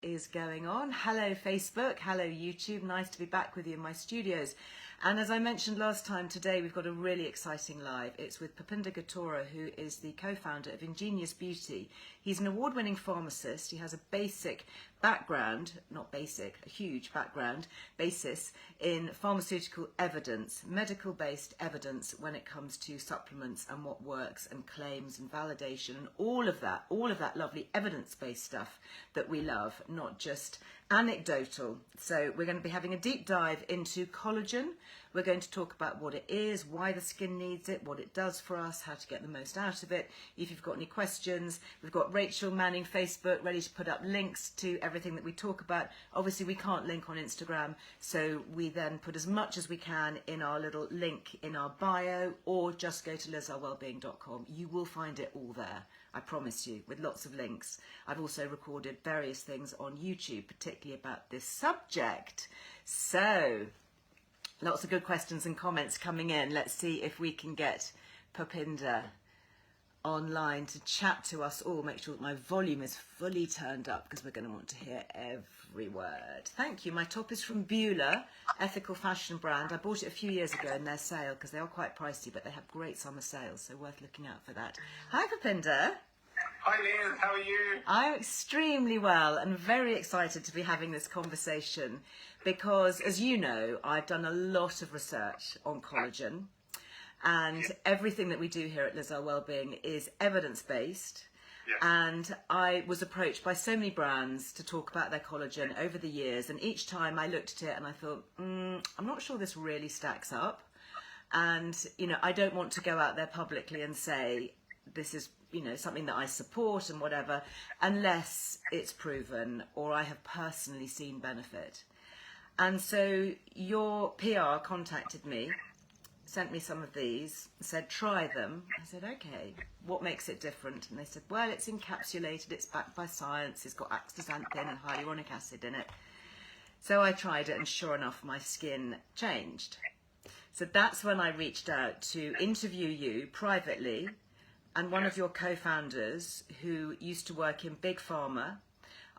Is going on. Hello Facebook, hello YouTube, nice to be back with you in my studios. And as I mentioned last time, today we've got a really exciting live. It's with Pupinder Gattora, who is the co-founder of Ingenious Beauty. He's an award-winning pharmacist. He has a basic background, not basic, a huge background, basis in pharmaceutical evidence, medical-based evidence when it comes to supplements and what works and claims and validation and all of that lovely evidence-based stuff that we love, not just anecdotal. So we're going to be having a deep dive into collagen. We're going to talk about what it is, why the skin needs it, what it does for us, how to get the most out of it. If you've got any questions, we've got Rachel manning Facebook ready to put up links to everything that we talk about. Obviously we can't link on Instagram, so we then put as much as we can in our little link in our bio, or just go to lizearlewellbeing.com. You will find it all there, I promise you, with lots of links. I've also recorded various things on YouTube, particularly about this subject. So lots of good questions and comments coming in. Let's see if we can get Pupinder online to chat to us all. Make sure that my volume is fully turned up because we're going to want to hear every word. Thank you. My top is from Beulah, ethical fashion brand. I bought it a few years ago in their sale because they are quite pricey, but they have great summer sales, so worth looking out for that. Hi, Pupinder. Hi Liz, how are you? I'm extremely well and very excited to be having this conversation because, as you know, I've done a lot of research on collagen, and everything that we do here at Earle Wellbeing is evidence-based. Yes. And I was approached by so many brands to talk about their collagen over the years, and each time I looked at it and I thought, I'm not sure this really stacks up. And, you know, I don't want to go out there publicly and say this is, you know, something that I support and whatever, unless it's proven or I have personally seen benefit. And so your PR contacted me, sent me some of these, said try them. I said, okay, what makes it different? And they said, well, it's encapsulated, it's backed by science, it's got Astaxanthin and hyaluronic acid in it. So I tried it, and sure enough, my skin changed. So that's when I reached out to interview you privately, and one of your co-founders who used to work in Big Pharma.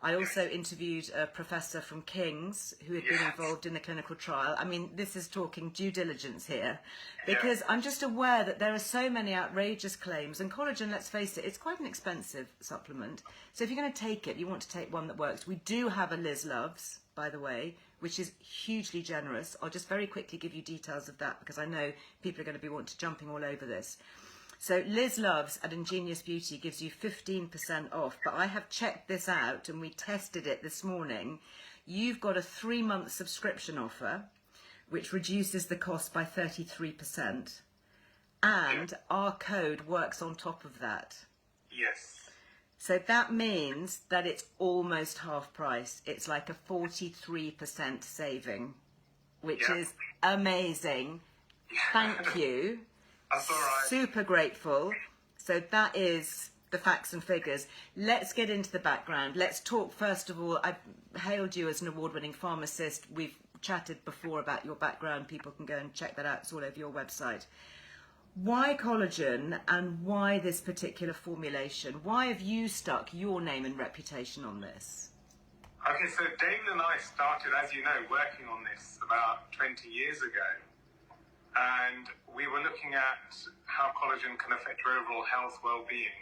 I also interviewed a professor from King's who had been involved in the clinical trial. I mean, this is talking due diligence here, because I'm just aware that there are so many outrageous claims, and collagen, let's face it, it's quite an expensive supplement. So if you're going to take it, you want to take one that works. We do have a Liz Loves, by the way, which is hugely generous. I'll just very quickly give you details of that because I know people are going to be jumping all over this. So Liz Loves at Ingenious Beauty gives you 15% off, but I have checked this out and we tested it this morning. You've got a 3-month subscription offer, which reduces the cost by 33%, and our code works on top of that. Yes. So that means that it's almost half price. It's like a 43% saving, which is amazing. Thank you. That's all right. Super grateful. So that is the facts and figures. Let's get into the background. Let's talk, first of all, I've hailed you as an award-winning pharmacist. We've chatted before about your background. People can go and check that out. It's all over your website. Why collagen, and why this particular formulation? Why have you stuck your name and reputation on this? Okay, so David and I started, as you know, working on this about 20 years ago. And we were looking at how collagen can affect your overall health, well-being.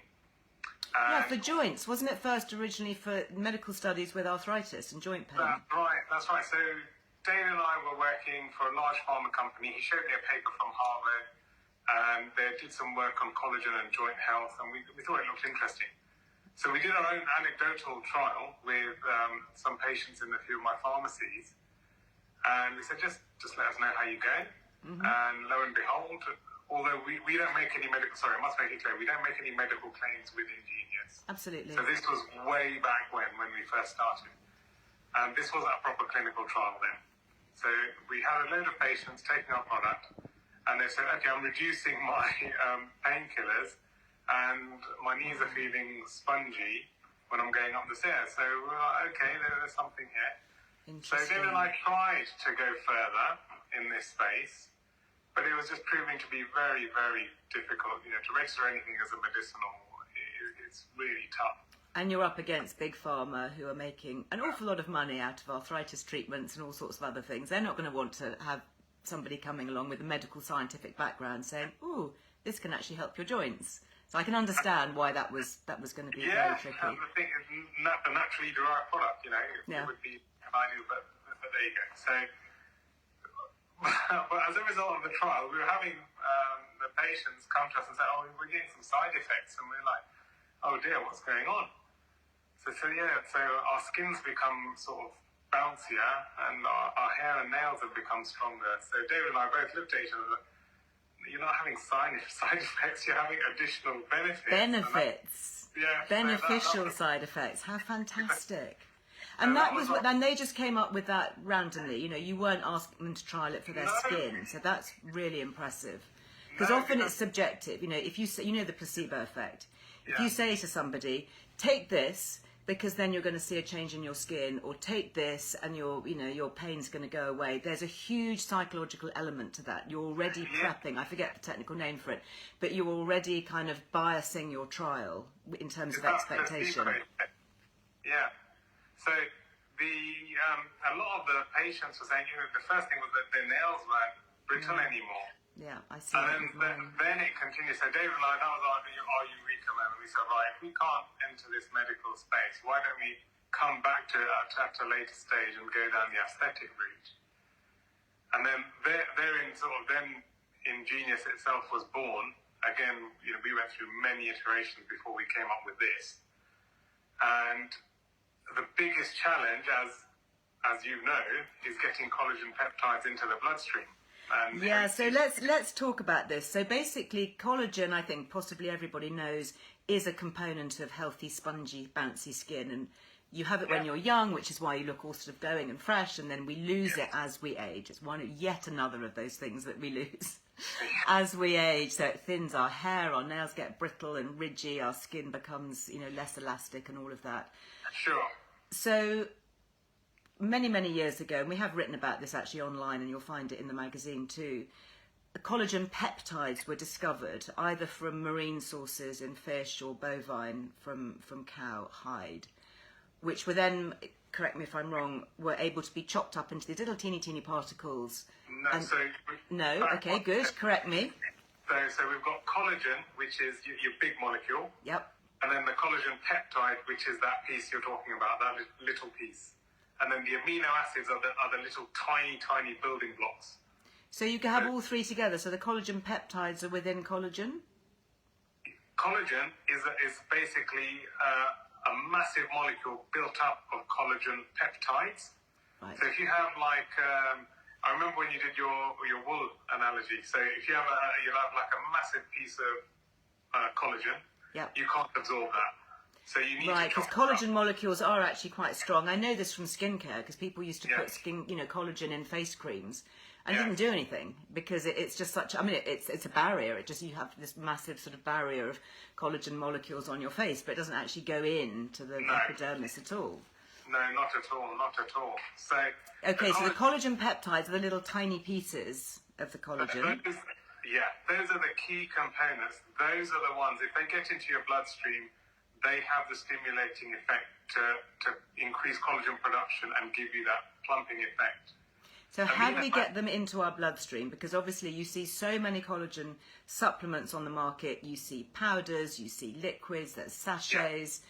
Yeah, for joints. Wasn't it first originally for medical studies with arthritis and joint pain? That's right. So David and I were working for a large pharma company. He showed me a paper from Harvard, and they did some work on collagen and joint health, and we thought it looked interesting. So we did our own anecdotal trial with some patients in a few of my pharmacies, and we said, just let us know how you go. And lo and behold, although we don't make any medical, I must make it clear, we don't make any medical claims with Ingenious. Absolutely. So this was way back when we first started. And this was a proper clinical trial then. So we had a load of patients taking our product, and they said, okay, I'm reducing my painkillers, and my knees are feeling spongy when I'm going up the stairs. So we're like, okay, there's something here. So David and I tried to go further in this space, but it was just proving to be very, very difficult. You know, to register anything as a medicinal, it's really tough. And you're up against Big Pharma, who are making an awful lot of money out of arthritis treatments and all sorts of other things. They're not going to want to have somebody coming along with a medical scientific background saying, "Ooh, this can actually help your joints." So I can understand why that was going to be very tricky. Yeah, and the thing is, a naturally derived product, it would be ideal, but there you go. So, but as a result of the trial, we were having the patients come to us and say, "Oh, we're getting some side effects," and we're like, "Oh dear, what's going on?" So our skin's become sort of bouncier, and our hair and nails have become stronger. So David and I both looked at each other. You're not having side effects, you're having additional benefits. Beneficial side effects. How fantastic. And that was what, and they just came up with that randomly. You weren't asking them to trial it for their skin. So that's really impressive. Because often it's subjective. If you say, the placebo effect. If you say to somebody, take this, because then you're going to see a change in your skin, or take this and your pain's going to go away. There's a huge psychological element to that. You're already prepping, I forget the technical name for it, but you're already kind of biasing your trial in terms of expectation. Yeah. So a lot of the patients were saying, the first thing was that their nails weren't brittle anymore. Yeah, I see. And then it continues. So David and I, that was our eureka moment. We said, right, if we can't enter this medical space, why don't we come back to it at a later stage and go down the aesthetic route? And then then Ingenious itself was born. Again, we went through many iterations before we came up with this. And the biggest challenge, as you know, is getting collagen peptides into the bloodstream. So let's talk about this. So basically, collagen, I think possibly everybody knows, is a component of healthy, spongy, bouncy skin, and you have it when you're young, which is why you look all sort of glowing and fresh, and then we lose it as we age. It's yet another of those things that we lose as we age. So it thins our hair, our nails get brittle and ridgy, our skin becomes less elastic, and all of that. Sure. So many years ago, and we have written about this actually online, and you'll find it in the magazine too, the collagen peptides were discovered either from marine sources in fish or bovine from cow hide, which were then, correct me if I'm wrong, were able to be chopped up into these little teeny particles. Okay, good, correct me. So we've got collagen, which is your big molecule. Yep. And then the collagen peptide, which is that piece you're talking about, that little piece. And then the amino acids are the little tiny building blocks. So you can have all three together. So the collagen peptides are within collagen? Collagen is basically a massive molecule built up of collagen peptides. Right. So if you have I remember when you did your wool analogy. So if you'll have like a massive piece of collagen, you can't absorb that. So you need because collagen molecules are actually quite strong. I know this from skincare, because people used to put collagen in face creams, and it didn't do anything, because it's just such. I mean, it's a barrier. You have this massive sort of barrier of collagen molecules on your face, but it doesn't actually go into the epidermis at all. No, not at all. So so the collagen peptides are the little tiny pieces of the collagen. Those are the key components. Those are the ones, if they get into your bloodstream, they have the stimulating effect to increase collagen production and give you that plumping effect. So how do we get them into our bloodstream? Because obviously you see so many collagen supplements on the market. You see powders, you see liquids, there's sachets,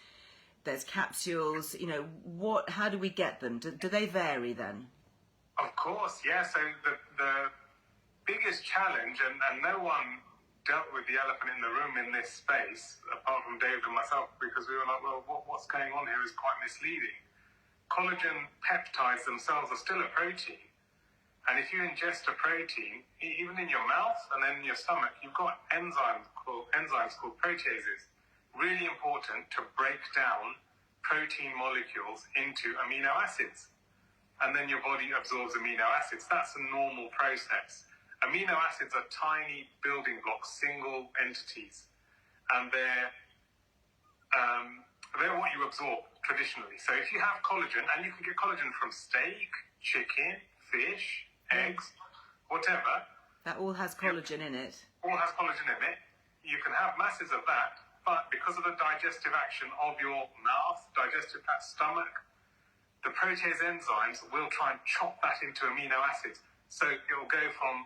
there's capsules. How do we get them? Do they vary then? Of course, yeah. So the biggest challenge, and no one dealt with the elephant in the room in this space, apart from David and myself, because we were like, well, what's going on here is quite misleading. Collagen peptides themselves are still a protein. And if you ingest a protein, even in your mouth and then in your stomach, you've got enzymes called proteases. Really important to break down protein molecules into amino acids. And then your body absorbs amino acids. That's a normal process. Amino acids are tiny building blocks, single entities, and they're what you absorb traditionally. So if you have collagen, and you can get collagen from steak, chicken, fish, eggs, whatever. That all has collagen in it. All has collagen in it. You can have masses of that, but because of the digestive action of your mouth, digestive tract, stomach, the protease enzymes will try and chop that into amino acids. So it will go from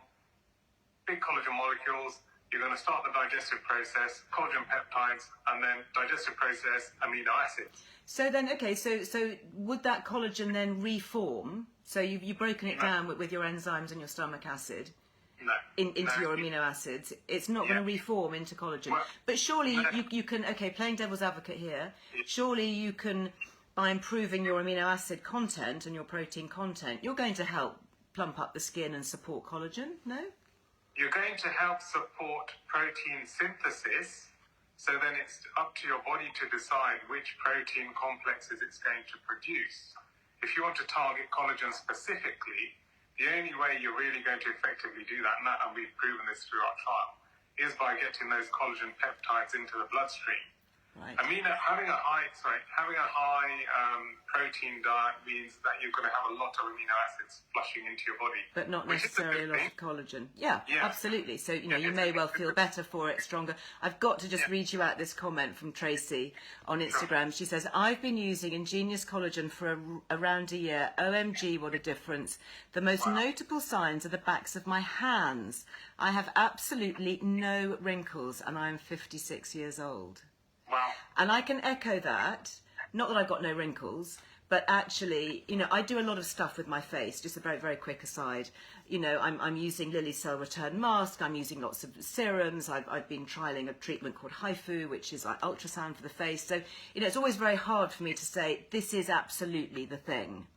big collagen molecules, you're going to start the digestive process, collagen peptides, and then digestive process, amino acids. So then, okay, so would that collagen then reform? So you've broken it down with your enzymes and your stomach acid into your amino acids. It's not going to reform into collagen. Well, but surely you can, okay, playing devil's advocate here, surely you can, by improving your amino acid content and your protein content, you're going to help plump up the skin and support collagen, no? You're going to help support protein synthesis, so then it's up to your body to decide which protein complexes it's going to produce. If you want to target collagen specifically, the only way you're really going to effectively do that, and we've proven this through our trial, is by getting those collagen peptides into the bloodstream. Right. Having a high protein diet means that you're going to have a lot of amino acids flushing into your body, but not necessarily a lot of collagen. Yeah, absolutely. So you may well feel better for it, stronger. I've got to just read you out this comment from Tracy on Instagram. She says, "I've been using Ingenious Collagen for around a year. OMG, what a difference! The most notable signs are the backs of my hands. I have absolutely no wrinkles, and I'm 56 years old." Wow. And I can echo that. Not that I've got no wrinkles, but actually, I do a lot of stuff with my face. Just a very, very quick aside. I'm using Lily Cell Return Mask. I'm using lots of serums. I've been trialing a treatment called HIFU, which is like ultrasound for the face. So, it's always very hard for me to say, this is absolutely the thing.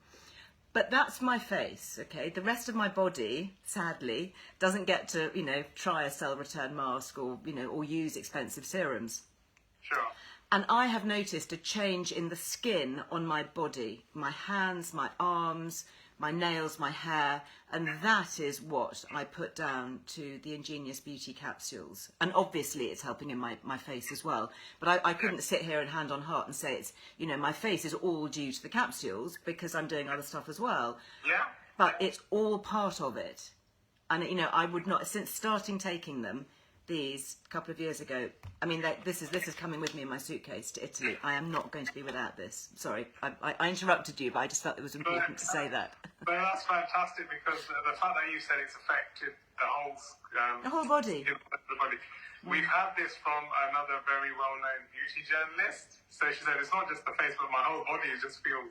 But that's my face, okay? The rest of my body, sadly, doesn't get to, try a cell return mask or, or use expensive serums. Sure. And I have noticed a change in the skin on my body, my hands, my arms, my nails, my hair, and that is what I put down to the Ingenious Beauty capsules. And obviously it's helping in my face as well. But I couldn't sit here and hand on heart and say it's, my face is all due to the capsules because I'm doing other stuff as well. Yeah. But it's all part of it. And, I would not, since starting taking them, these a couple of years ago, this is coming with me in my suitcase to Italy. I am not going to be without this. Sorry, I interrupted you, but I just felt it was important to say that. But that's fantastic because the fact that you said it's affected the whole body. The body. We've had this from another very well-known beauty journalist. So she said it's not just the face, but my whole body just feels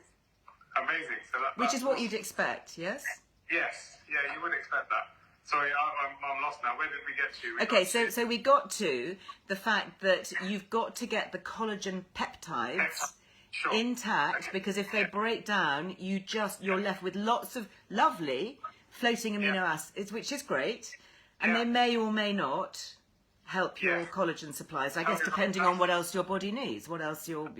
amazing. So which is what you'd expect, yes? Yes, yeah, you would expect that. Sorry, I'm lost now. Where did we get to? Okay, so we got to the fact that you've got to get the collagen peptides intact, because if they break down, you're left with lots of lovely floating amino acids, which is great, and they may or may not help your collagen supplies. I guess depending on what else your body needs, what else your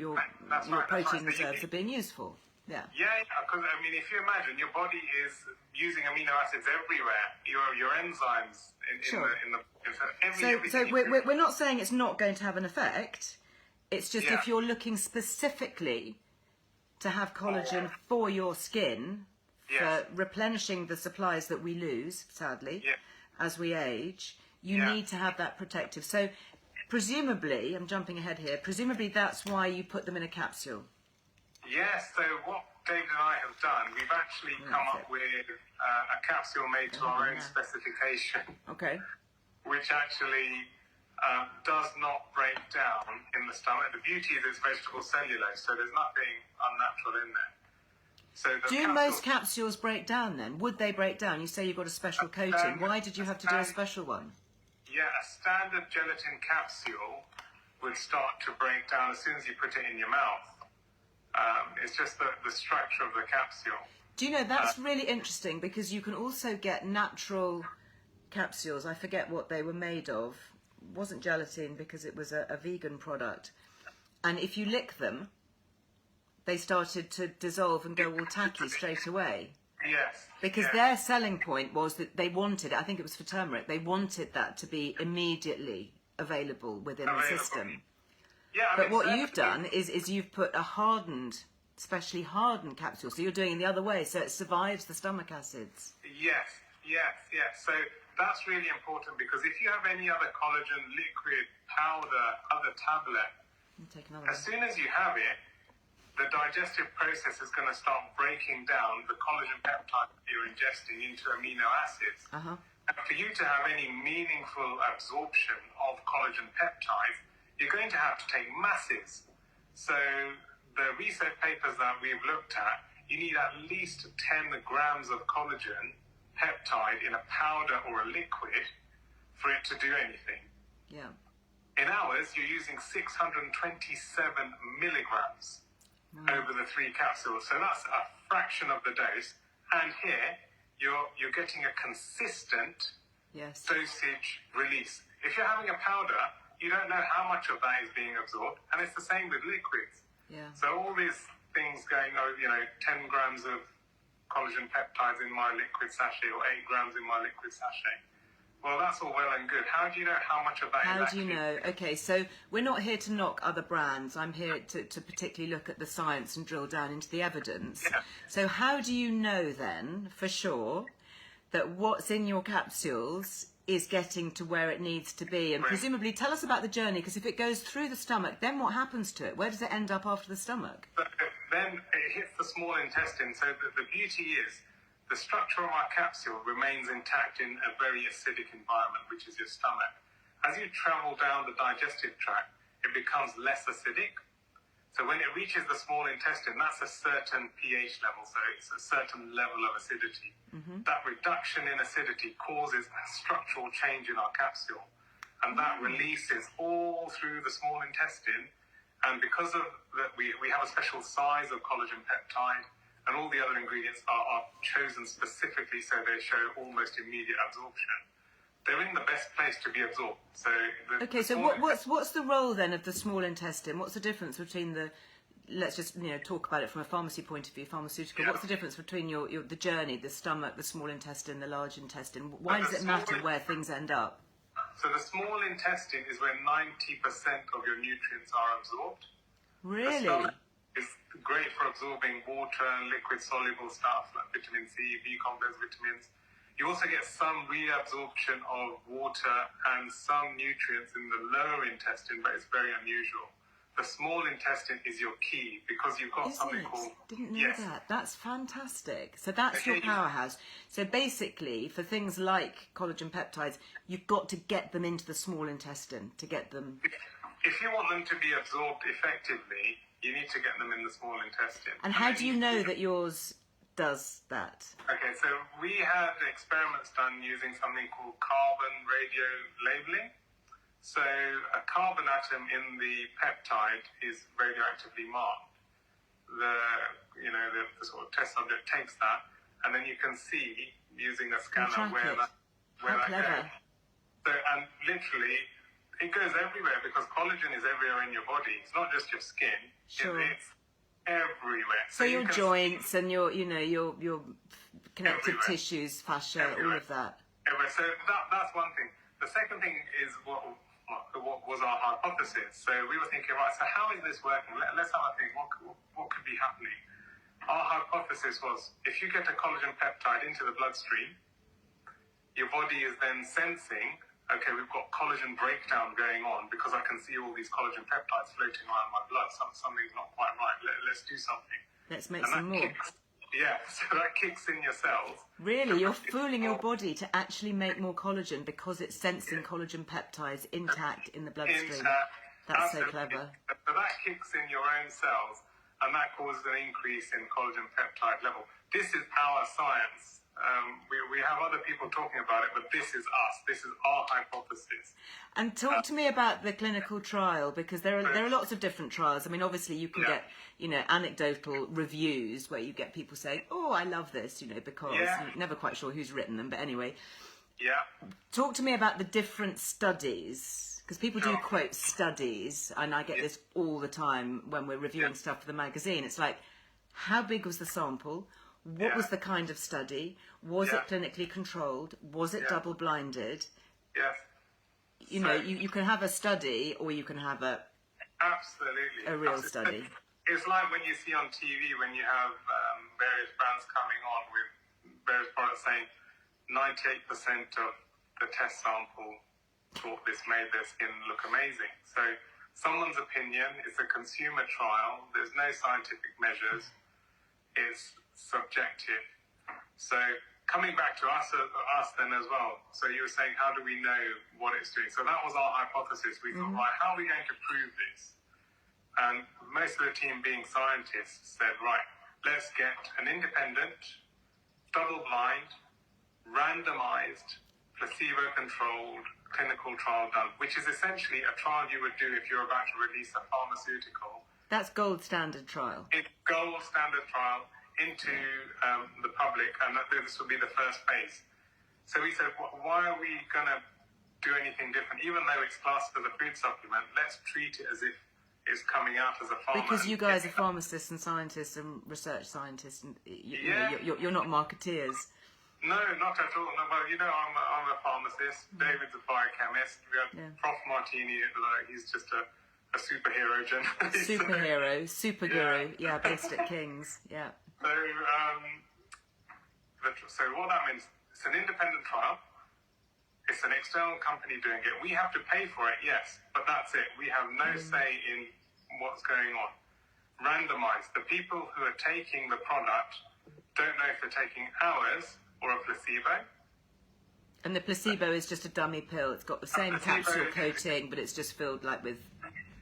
protein reserves are being used for. Yeah, because if you imagine your body is using amino acids everywhere, your enzymes So we're not saying it's not going to have an effect. It's just if you're looking specifically to have collagen for your skin, for replenishing the supplies that we lose, sadly, as we age, you need to have that protective. So presumably, I'm jumping ahead here, presumably that's why you put them in a capsule. Yes, so what David and I have done, we've actually come up with a capsule made to our own specification. Okay. Which actually does not break down in the stomach. The beauty is it's vegetable cellulose, so there's nothing unnatural in there. So do most capsules break down then? Would they break down? You say you've got a special coating. Why did you have to do a special one? Yeah, a standard gelatin capsule would start to break down as soon as you put it in your mouth. It's just the structure of the capsule. Do you know, that's really interesting because you can also get natural capsules. I forget what they were made of. It wasn't gelatin because it was a vegan product. And if you lick them, they started to dissolve and go all tacky straight away. Yes. Because their selling point was that they wanted, I think it was for turmeric, they wanted that to be immediately available within the system. Yeah, but what you've done is you've put a hardened, specially hardened capsule. So you're doing it the other way, so it survives the stomach acids. Yes. So that's really important, because if you have any other collagen, liquid, powder, other tablet, Take another as one. soon as you have it, the digestive process is going to start breaking down the collagen peptide that you're ingesting into amino acids. Uh-huh. And for you to have any meaningful absorption of collagen peptides, you're going to have to take masses. So the research papers that we've looked at, you need at least 10 grams of collagen peptide in a powder or a liquid for it to do anything. Yeah. In ours, you're using 627 milligrams over the 3 capsules. So that's a fraction of the dose. And here, you're getting a consistent Yes. dosage release. If you're having a powder, you don't know how much of that is being absorbed. And it's the same with liquids. Yeah. So all these things going, 10 grams of collagen peptides in my liquid sachet or 8 grams in my liquid sachet. Well, that's all well and good. How do you know how much of that is How do actually... you know? Okay, so we're not here to knock other brands. I'm here to particularly look at the science and drill down into the evidence. Yeah. So how do you know then, for sure, that what's in your capsules is getting to where it needs to be? And Right. presumably, tell us about the journey, because if it goes through the stomach, then what happens to it? Where does it end up after the stomach? But then it hits the small intestine. So the beauty is the structure of our capsule remains intact in a very acidic environment, which is your stomach. As you travel down the digestive tract, it becomes less acidic. So when it reaches the small intestine, that's a certain pH level, so it's a certain level of acidity. That reduction in acidity causes a structural change in our capsule, and that releases all through the small intestine. And because of that, we have a special size of collagen peptide, and all the other ingredients are chosen specifically so they show almost immediate absorption. They're in the best place to be absorbed. So what's the role then of the small intestine? What's the difference between the, let's just talk about it from a pharmacy point of view, pharmaceutical. Yeah. What's the difference between the journey, the stomach, the small intestine, the large intestine? Why does it matter where things end up? So the small intestine is where 90% of your nutrients are absorbed. Really? The stomach is great for absorbing water and liquid soluble stuff like vitamin C, B-complex vitamins. You also get some reabsorption of water and some nutrients in the lower intestine, but it's very unusual. The small intestine is your key because you've got something called... Didn't know that. That's fantastic. So that's your powerhouse. So basically, for things like collagen peptides, you've got to get them into the small intestine to get them... If you want them to be absorbed effectively, you need to get them in the small intestine. And how do you know that yours does that? Okay, so we had experiments done using something called carbon radiolabelling. So a carbon atom in the peptide is radioactively marked. The sort of test subject takes that, and then you can see using a scanner where that goes. So, and literally, it goes everywhere because collagen is everywhere in your body. It's not just your skin. Sure. It's everywhere. So your joints and your connective Everywhere. tissues, fascia, Everywhere. all of that. Everywhere. So that's one thing. The second thing is what was our hypothesis. So we were thinking, right, so how is this working? Let's have a think. What could be happening? Our hypothesis was if you get a collagen peptide into the bloodstream, your body is then sensing, okay, we've got collagen breakdown going on because I can see all these collagen peptides floating around my blood. Something's not quite right. Let's do something. Let's make some more. So that kicks in your cells. Really? You're fooling your body to actually make more collagen because it's sensing collagen peptides intact in the bloodstream. That's so clever. So that kicks in your own cells, and that causes an increase in collagen peptide level. This is our science. We have other people talking about it, but this is us. This is our hypothesis. And talk to me about the clinical trial, because there are lots of different trials. I mean, obviously you can get anecdotal reviews where you get people saying, "Oh, I love this," because you're never quite sure who's written them. But anyway, talk to me about the different studies, because people do quote studies, and I get this all the time when we're reviewing stuff for the magazine. It's like, how big was the sample? What was the kind of study? Was it clinically controlled? Was it double-blinded? Yes. You can have a study or you can have a real study. It's like when you see on TV when you have various brands coming on with various products saying 98% of the test sample thought this made their skin look amazing. So someone's opinion is a consumer trial. There's no scientific measures. It's subjective. So coming back to us then as well. So you were saying, how do we know what it's doing? So that was our hypothesis. We thought, right, how are we going to prove this? And most of the team, being scientists, said, right, let's get an independent, double-blind, randomized, placebo-controlled clinical trial done, which is essentially a trial you would do if you're about to release a pharmaceutical. That's gold standard trial. It's gold standard trial into the public, and this will be the first phase. So we said, why are we going to do anything different? Even though it's classed as a food supplement, let's treat it as if it's coming out as a pharma. Because you guys are pharmacists and scientists and research scientists, and you're not marketeers. No, not at all. No, well, I'm a pharmacist. David's a biochemist. We have Prof. Martini. He's just a superhero generally. Superhero, super guru. Yeah, based at King's. Yeah. So what that means, it's an independent trial. It's an external company doing it. We have to pay for it, yes, but that's it. We have no say in what's going on. Randomized. The people who are taking the product don't know if they're taking ours or a placebo. And the placebo is just a dummy pill. It's got the same capsule coating, but it's just filled with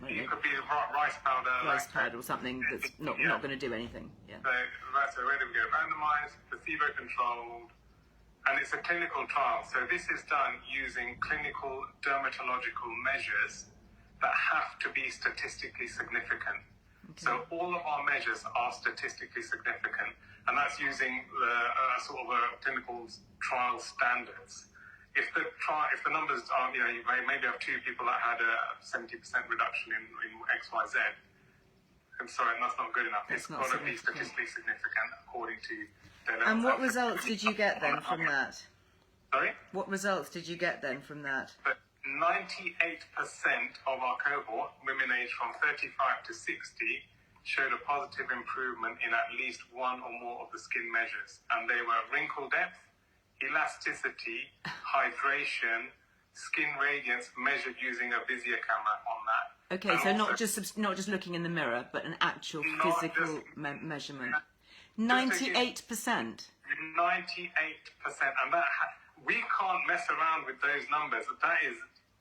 it could be rice powder. Rice powder or something that's not going to do anything. Yeah. So where do we go? Randomized, placebo-controlled, and it's a clinical trial. So this is done using clinical dermatological measures that have to be statistically significant. Okay. So all of our measures are statistically significant, and that's using sort of clinical trial standards. If the numbers are, you maybe have two people that had a 70% reduction in X, Y, Z. I'm sorry, that's not good enough. It's got to be statistically significant according to their levels. And what results did you get then from that? Sorry? What results did you get then from that? But 98% of our cohort, women aged from 35 to 60, showed a positive improvement in at least one or more of the skin measures. And they were wrinkle depth, elasticity, hydration, skin radiance measured using a Visia camera on that. Okay, and so not just looking in the mirror, but an actual physical measurement. 98%. 98%, and we can't mess around with those numbers. That is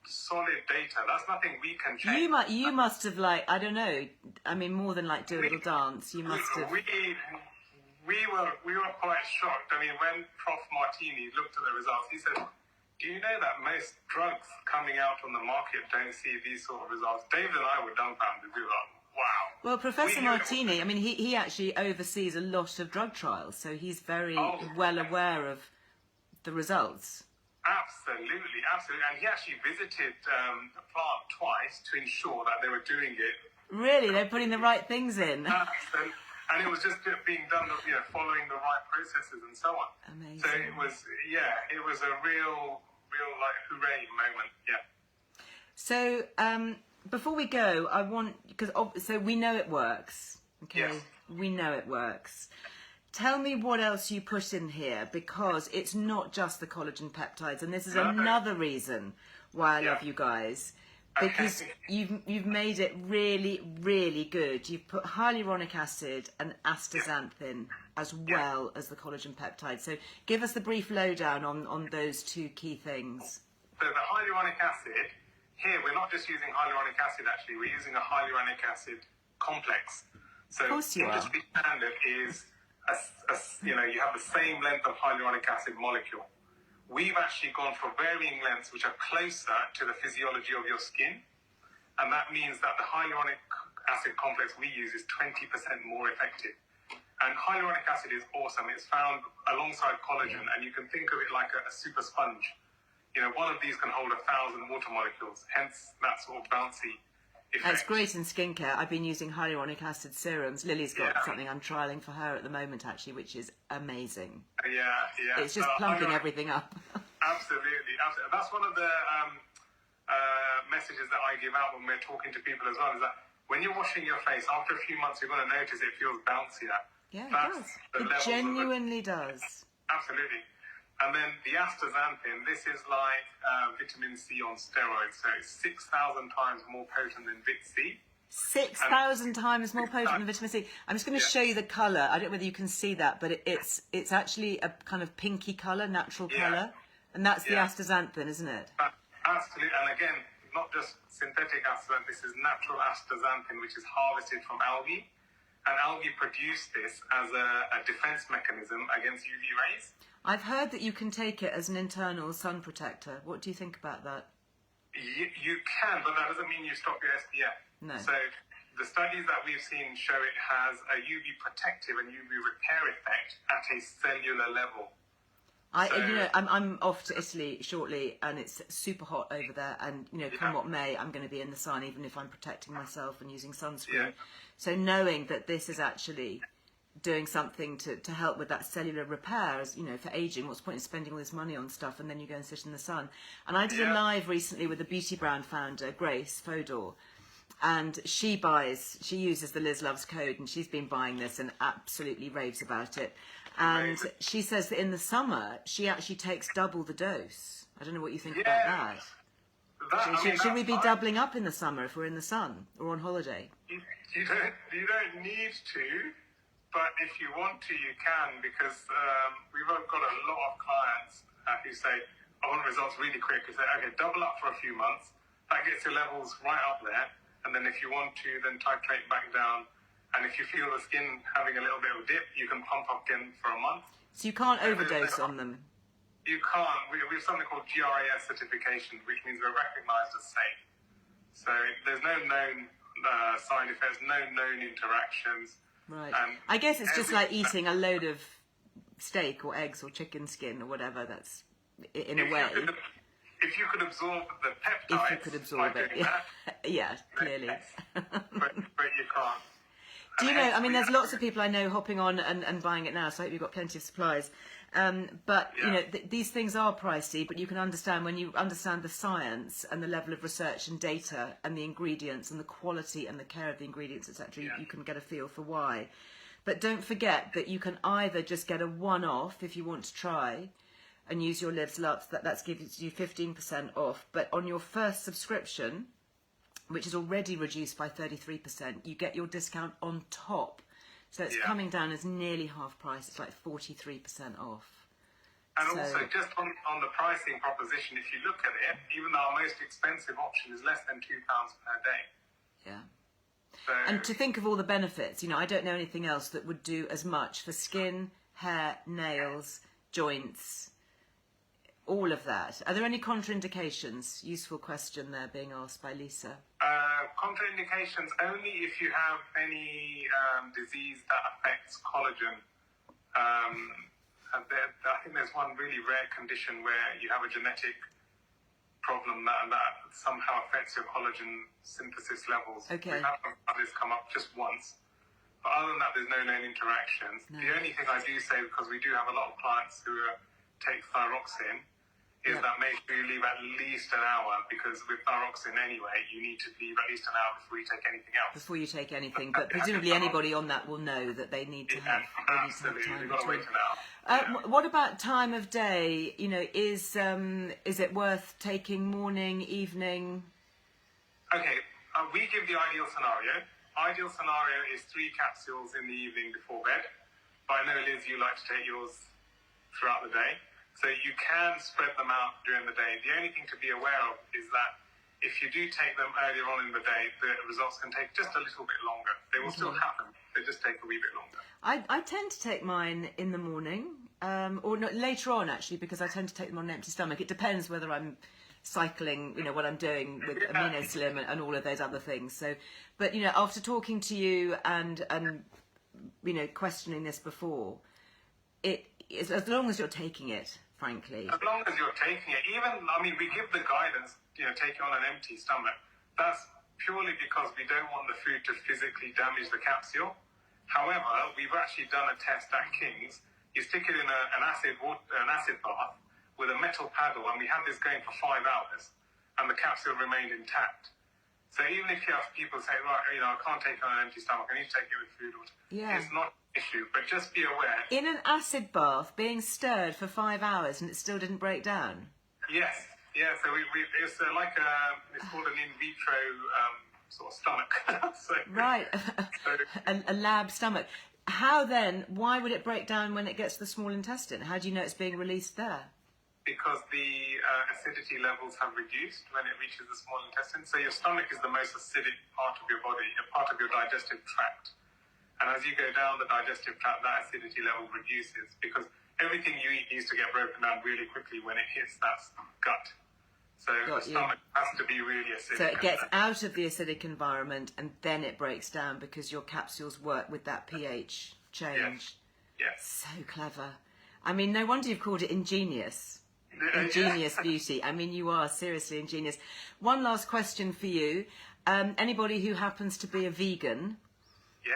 solid data. That's nothing we can change. You must have I don't know. I mean, more than do a little dance. You must have. We were quite shocked. I mean, when Prof. Martini looked at the results, he said, do you know that most drugs coming out on the market don't see these sort of results? David and I were dumbfounded. We were like, wow. Well, Professor Martini, I mean, he actually oversees a lot of drug trials, so he's very well aware of the results. Absolutely. And he actually visited the plant twice to ensure that they were doing it. Really? They're putting the right things in? And it was just being done, following the right processes and so on. Amazing. So it was a real hooray moment. Yeah. So before we go, so we know it works. Okay. Yes. We know it works. Tell me what else you put in here, because it's not just the collagen peptides, and this is another reason why I love you guys. Because you've made it really, really good. You've put hyaluronic acid and astaxanthin as well as the collagen peptide. So give us the brief lowdown on those two key things. So the hyaluronic acid, here we're not just using hyaluronic acid actually, we're using a hyaluronic acid complex. So of course you industry standard is, you have the same length of hyaluronic acid molecule. We've actually gone for varying lengths which are closer to the physiology of your skin. And that means that the hyaluronic acid complex we use is 20% more effective. And hyaluronic acid is awesome. It's found alongside collagen, and you can think of it like a super sponge. One of these can hold 1,000 water molecules, hence that sort of bouncy effect. It's great in skincare. I've been using hyaluronic acid serums. Lily's got something I'm trialling for her at the moment, actually, which is amazing. Yeah. It's just plumping everything up. Absolutely. That's one of the messages that I give out when we're talking to people as well, is that when you're washing your face, after a few months, you're going to notice it feels bouncier. Yeah, it does. It genuinely does. Absolutely. And then the astaxanthin, this is like vitamin C on steroids, so it's 6,000 times more potent than Vit C. 6,000 times more potent than vitamin C. I'm just going to show you the colour. I don't know whether you can see that, but it's actually a kind of pinky colour, natural colour. And that's the astaxanthin, isn't it? Absolutely. And again, not just synthetic astaxanthin, this is natural astaxanthin, which is harvested from algae. And algae produce this as a defense mechanism against UV rays. I've heard that you can take it as an internal sun protector. What do you think about that? You can, but that doesn't mean you stop your SPF. No. So the studies that we've seen show it has a UV protective and UV repair effect at a cellular level. I'm off to Italy shortly, and it's super hot over there. And come what may, I'm going to be in the sun, even if I'm protecting myself and using sunscreen. Yeah. So knowing that this is actually doing something to help with that cellular repair, as for aging, what's the point in spending all this money on stuff and then you go and sit in the sun? And I did a live recently with a beauty brand founder, Grace Fodor, and she uses the Liz Loves code, and she's been buying this and absolutely raves about it. And she says that in the summer she actually takes double the dose. I don't know what you think about that. Should we be doubling up in the summer if we're in the sun or on holiday? You don't need to. But if you want to, you can, because we've got a lot of clients who say, I want results really quick. You say, okay, double up for a few months. That gets your levels right up there. And then if you want to, then titrate back down. And if you feel the skin having a little bit of a dip, you can pump up again for a month. So you can't overdose on them? You can't. We have something called GRAS certification, which means we're recognized as safe. So there's no known side effects, no known interactions. Right. I guess it's just like eating a load of steak or eggs or chicken skin or whatever. That's in a way. If you could absorb the peptides. If you could absorb it, yeah, clearly. But you can't. Do you know? I mean, there's lots of people I know hopping on and buying it now. So I hope you've got plenty of supplies. But these things are pricey. But you can understand when you understand the science and the level of research and data and the ingredients and the quality and the care of the ingredients, etc. You can get a feel for why. But don't forget that you can either just get a one-off if you want to try and use your Lives Loves. That gives you 15% off. But on your first subscription, which is already reduced by 33%, you get your discount on top. So it's coming down as nearly half price. It's like 43% off. And also, just on the pricing proposition, if you look at it, even though our most expensive option is less than £2 per day. Yeah. So, and to think of all the benefits, I don't know anything else that would do as much for skin, hair, nails, joints, all of that. Are there any contraindications? Useful question there being asked by Lisa. Contraindications only if you have any disease that affects collagen. I think there's one really rare condition where you have a genetic problem that somehow affects your collagen synthesis levels. Okay. We've had this come up just once. But other than that, there's no known interactions. No. The only thing I do say, because we do have a lot of clients who take thyroxine, is that make sure you leave at least an hour, because with thyroxine anyway, you need to leave at least an hour before you take anything else. Before you take anything, but presumably anybody on that will know that they need to have, absolutely. Time You've got to wait an hour. What about time of day? Is it worth taking morning, evening? Okay, we give the ideal scenario. Ideal scenario is 3 capsules in the evening before bed. But I know, Liz, you like to take yours throughout the day. So you can spread them out during the day. The only thing to be aware of is that if you do take them earlier on in the day, the results can take just a little bit longer. They will still happen. They just take a wee bit longer. I tend to take mine in the morning, or no, later on actually, because I tend to take them on an empty stomach. It depends whether I'm cycling, what I'm doing with Amino Slim and all of those other things. So, but after talking to you and questioning this before, as long as you're taking it, frankly. As long as you're taking it, we give the guidance, take it on an empty stomach. That's purely because we don't want the food to physically damage the capsule. However, we've actually done a test at King's. You stick it in an acid bath with a metal paddle, and we had this going for 5 hours, and the capsule remained intact. So even if you have people say, right, you know, I can't take it on an empty stomach, I need to take it with food, it's not an issue, but just be aware. In an acid bath, being stirred for 5 hours and it still didn't break down? Yes, yeah, so it's like it's called an in vitro sort of stomach. So, Right, a lab stomach. How then, why would it break down when it gets to the small intestine? How do you know it's being released there? Because the acidity levels have reduced when it reaches the small intestine. So your stomach is the most acidic part of your body, a part of your digestive tract. And as you go down the digestive tract, that acidity level reduces because everything you eat needs to get broken down really quickly when it hits that gut. So the stomach has to be really acidic. So it gets out of the acidic environment and then it breaks down because your capsules work with that pH change. Yes. So clever. I mean, no wonder you've called it ingenious. Ingenious beauty. I mean, you are seriously ingenious. One last question for you. Anybody who happens to be a vegan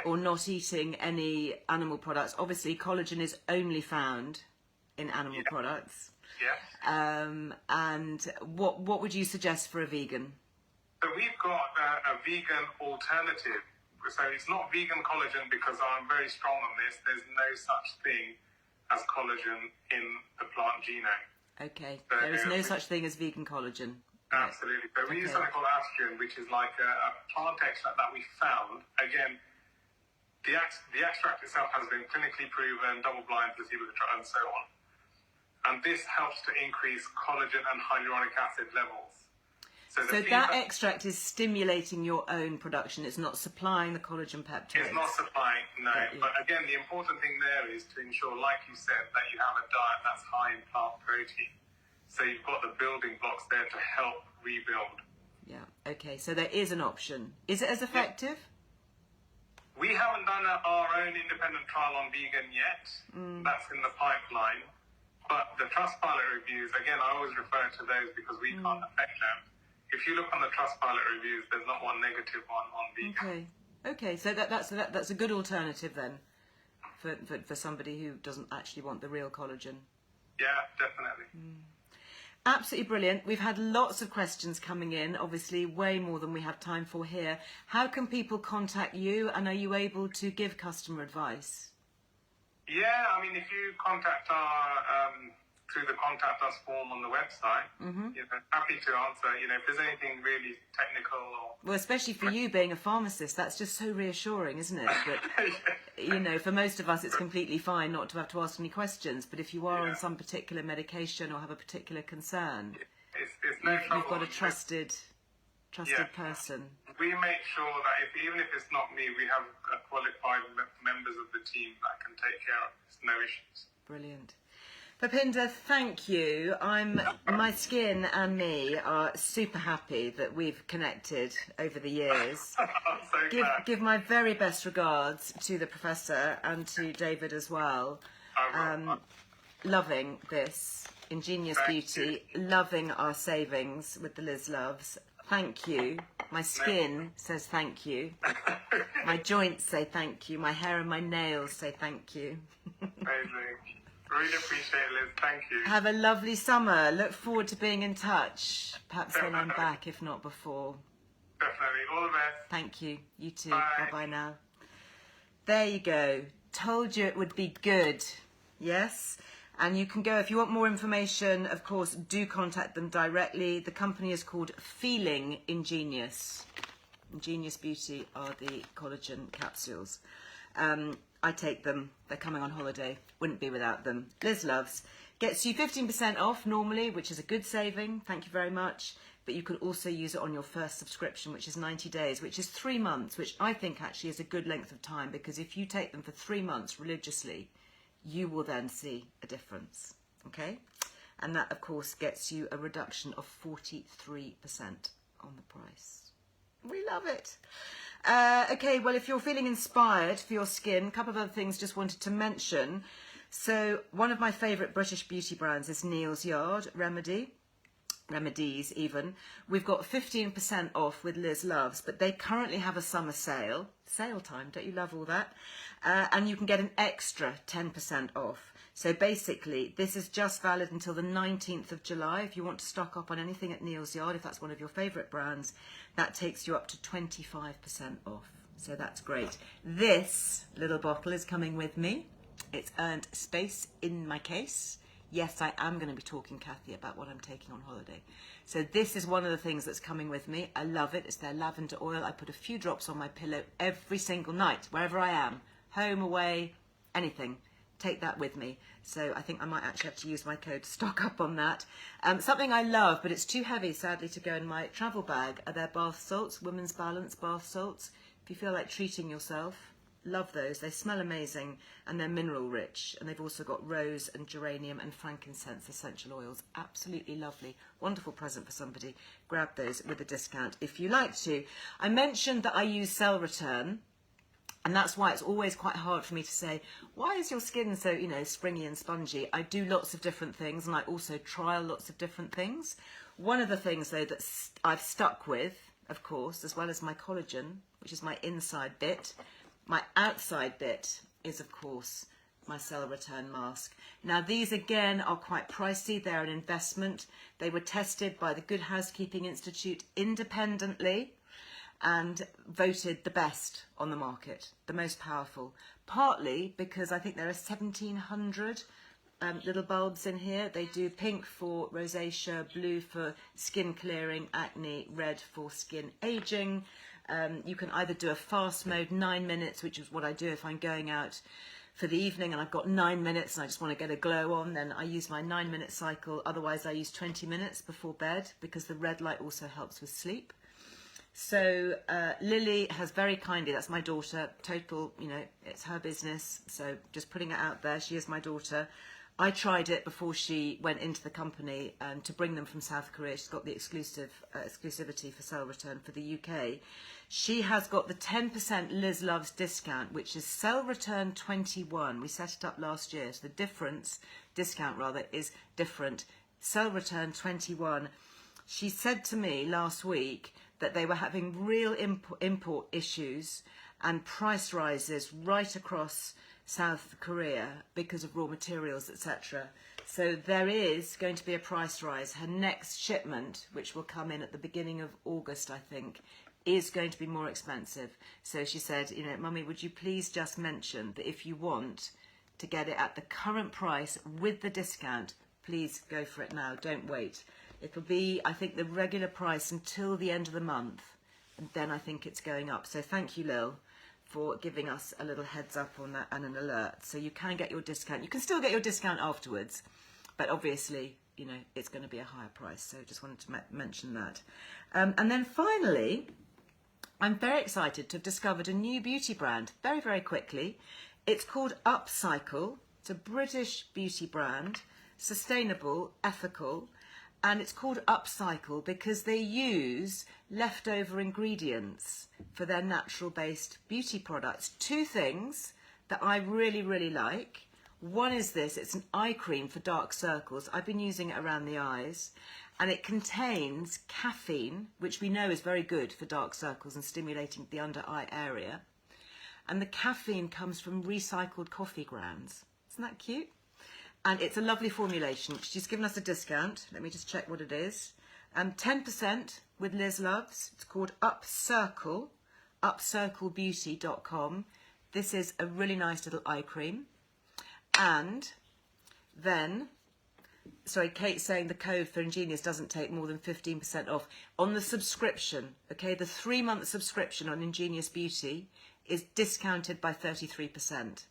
or not eating any animal products, obviously collagen is only found in animal products. And what would you suggest for a vegan? So we've got a vegan alternative. So it's not vegan collagen because I'm very strong on this. There's no such thing as collagen in the plant genome. Okay, so there is no such thing as vegan collagen. Absolutely. So we use something called Astaxanthin, which is like a plant extract that we found. Again, the extract itself has been clinically proven, double-blind, placebo-controlled, and so on. And this helps to increase collagen and hyaluronic acid levels. So that extract is stimulating your own production. It's not supplying the collagen peptides. It's not supplying, no. But again, the important thing there is to ensure, like you said, that you have a diet that's high in plant protein. So you've got the building blocks there to help rebuild. Yeah, okay. So there is an option. Is it as effective? We haven't done our own independent trial on vegan yet. That's in the pipeline. But the Trustpilot reviews, again, I always refer to those because we can't affect them. If you look on the Trustpilot reviews, there's not one negative one on vegan. Okay. So that's a good alternative then for somebody who doesn't actually want the real collagen. Yeah, definitely. Absolutely brilliant. We've had lots of questions coming in, obviously way more than we have time for here. How can people contact you, and are you able to give customer advice? Yeah, I mean, if you contact our through the contact us form on the website, you know, happy to answer. You know, if there's anything really technical or especially for you being a pharmacist, that's just so reassuring, isn't it? That you know, for most of us, it's completely fine not to have to ask any questions. But if you are on some particular medication or have a particular concern, it's no trouble. You've got a trusted person. We make sure that even if it's not me, we have qualified members of the team that can take care of it. No issues. Brilliant. Papinder, thank you. My skin and me are super happy that we've connected over the years. Give my very best regards to the Professor and to David as well. Loving this ingenious beauty, loving our savings with the Liz Loves. Thank you. My skin says thank you. My joints say thank you. My hair and my nails say thank you. Amazing. Really appreciate it, Liz. Thank you. Have a lovely summer. Look forward to being in touch. Perhaps when I'm back, if not before. Definitely. All the best. Thank you. You too. Bye. Bye-bye now. There you go. Told you it would be good. Yes? And you can go, if you want more information, of course, do contact them directly. The company is called Feeling Ingenious. Ingenious Beauty are the collagen capsules. I take them. They're coming on holiday. Wouldn't be without them. Liz Loves. Gets you 15% off normally, which is a good saving. Thank you very much. But you can also use it on your first subscription, which is 90 days, which is 3 months, which I think actually is a good length of time, because if you take them for 3 months religiously, you will then see a difference. Okay? And that, of course, gets you a reduction of 43% on the price. We love it. Okay, well, if you're feeling inspired for your skin, a couple of other things just wanted to mention. So one of my favourite British beauty brands is Neal's Yard Remedy. remedies even. We've got 15% off with Liz Loves, but they currently have a summer sale. Sale time, don't you love all that? And you can get an extra 10% off. So basically, this is just valid until the 19th of July. If you want to stock up on anything at Neal's Yard, if that's one of your favourite brands, that takes you up to 25% off. So that's great. This little bottle is coming with me. It's earned space in my case. Yes, I am going to be talking, Kathy, about what I'm taking on holiday. So this is one of the things that's coming with me. I love it. It's their lavender oil. I put a few drops on my pillow every single night, wherever I am, home, away, anything. Take that with me. So I think I might actually have to use my code to stock up on that. Something I love, but it's too heavy, sadly, to go in my travel bag, are their bath salts, Women's Balance bath salts. If you feel like treating yourself, love those. They smell amazing and they're mineral rich. And they've also got rose and geranium and frankincense essential oils. Absolutely lovely. Wonderful present for somebody. Grab those with a discount if you like to. I mentioned that I use Cell Return. And that's why it's always quite hard for me to say, why is your skin so, springy and spongy? I do lots of different things and I also trial lots of different things. One of the things, though, that I've stuck with, of course, as well as my collagen, which is my inside bit, my outside bit is, of course, my Cell Return mask. Now, these, again, are quite pricey. They're an investment. They were tested by the Good Housekeeping Institute independently and voted the best on the market, the most powerful, partly because I think there are 1,700 little bulbs in here. They do pink for rosacea, blue for skin clearing, acne, red for skin aging. You can either do a fast mode, 9 minutes, which is what I do if I'm going out for the evening and I've got 9 minutes and I just want to get a glow on, then I use my 9-minute cycle. Otherwise, I use 20 minutes before bed because the red light also helps with sleep. So Lily has very kindly, that's my daughter, total, it's her business. So just putting it out there, she is my daughter. I tried it before she went into the company to bring them from South Korea. She's got the exclusivity for Cell Return for the UK. She has got the 10% Liz Loves discount, which is Cell Return 21. We set it up last year, so the discount is different. Cell Return 21. She said to me last week that they were having real import issues and price rises right across South Korea because of raw materials, etc. So there is going to be a price rise. Her next shipment, which will come in at the beginning of August, I think, is going to be more expensive. So she said, Mummy, would you please just mention that if you want to get it at the current price with the discount, please go for it now, don't wait. It'll be, I think, the regular price until the end of the month, and then I think it's going up. So thank you, Lil, for giving us a little heads up on that and an alert. So you can get your discount. You can still get your discount afterwards, but obviously, it's going to be a higher price. So just wanted to mention that. And then finally, I'm very excited to have discovered a new beauty brand very, very quickly. It's called Upcycle. It's a British beauty brand, sustainable, ethical. And it's called Upcycle because they use leftover ingredients for their natural-based beauty products. Two things that I really, really like. One is this. It's an eye cream for dark circles. I've been using it around the eyes. And it contains caffeine, which we know is very good for dark circles and stimulating the under-eye area. And the caffeine comes from recycled coffee grounds. Isn't that cute? And it's a lovely formulation. She's given us a discount. Let me just check what it is. 10% with Liz Loves. It's called Upcycle, upcyclebeauty.com. This is a really nice little eye cream. And then, sorry, Kate's saying the code for Ingenious doesn't take more than 15% off. On the subscription, okay, the 3-month subscription on Ingenious Beauty is discounted by 33%.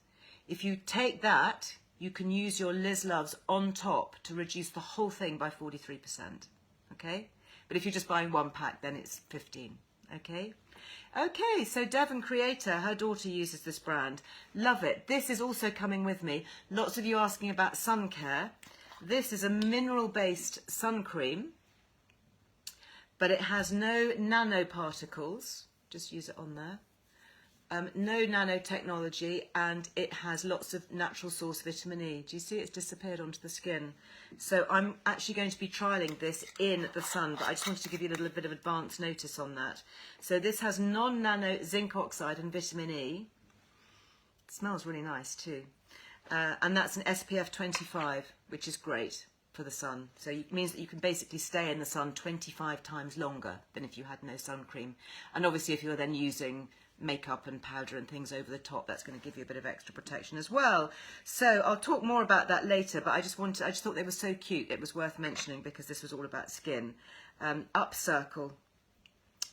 If you take that, you can use your Liz Loves on top to reduce the whole thing by 43%, okay? But if you're just buying one pack, then it's 15, okay? Okay, so Devon Creator, her daughter uses this brand. Love it. This is also coming with me. Lots of you asking about sun care. This is a mineral-based sun cream, but it has no nanoparticles. Just use it on there. no nanotechnology, and it has lots of natural source vitamin E. Do you see it's disappeared onto the skin? So I'm actually going to be trialling this in the sun, but I just wanted to give you a little bit of advance notice on that. So this has non-nano zinc oxide and vitamin E. It smells really nice too. And that's an SPF 25, which is great for the sun. So it means that you can basically stay in the sun 25 times longer than if you had no sun cream. And obviously if you're then using makeup and powder and things over the top, that's going to give you a bit of extra protection as well. So I'll talk more about that later, but I just thought they were so cute, it was worth mentioning because this was all about skin. Upcycle,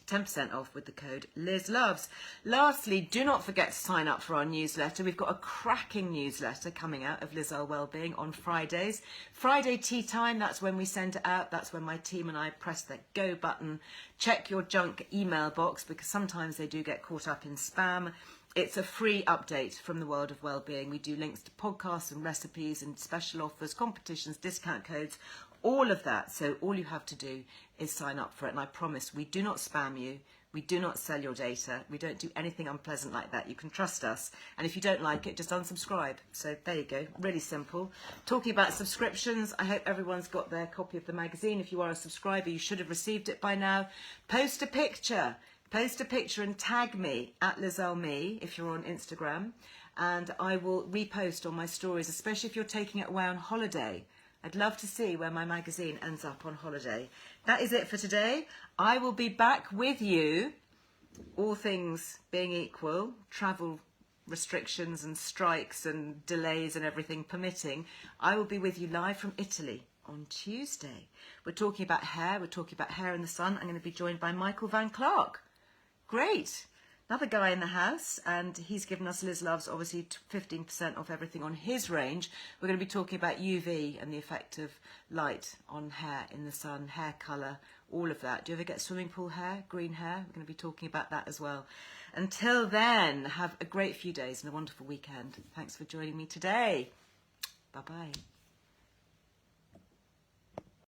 10% off with the code LizLoves. Lastly, do not forget to sign up for our newsletter. We've got a cracking newsletter coming out of Earle Wellbeing on Fridays. Friday tea time, that's when we send it out. That's when my team and I press the go button. Check your junk email box because sometimes they do get caught up in spam. It's a free update from the world of wellbeing. We do links to podcasts and recipes and special offers, competitions, discount codes, all of that. So all you have to do is sign up for it. And I promise we do not spam you. We do not sell your data. We don't do anything unpleasant like that. You can trust us. And if you don't like it, just unsubscribe. So there you go. Really simple. Talking about subscriptions, I hope everyone's got their copy of the magazine. If you are a subscriber, you should have received it by now. Post a picture. Post a picture and tag me at LizLme if you're on Instagram. And I will repost on my stories, especially if you're taking it away on holiday. I'd love to see where my magazine ends up on holiday. That is it for today. I will be back with you, all things being equal, travel restrictions and strikes and delays and everything permitting. I will be with you live from Italy on Tuesday. We're talking about hair. We're talking about hair in the sun. I'm going to be joined by Michael Van Clark. Great. Another guy in the house, and he's given us LizLoves, obviously 15% off everything on his range. We're going to be talking about UV and the effect of light on hair in the sun, hair colour, all of that. Do you ever get swimming pool hair, green hair? We're going to be talking about that as well. Until then, have a great few days and a wonderful weekend. Thanks for joining me today. Bye-bye.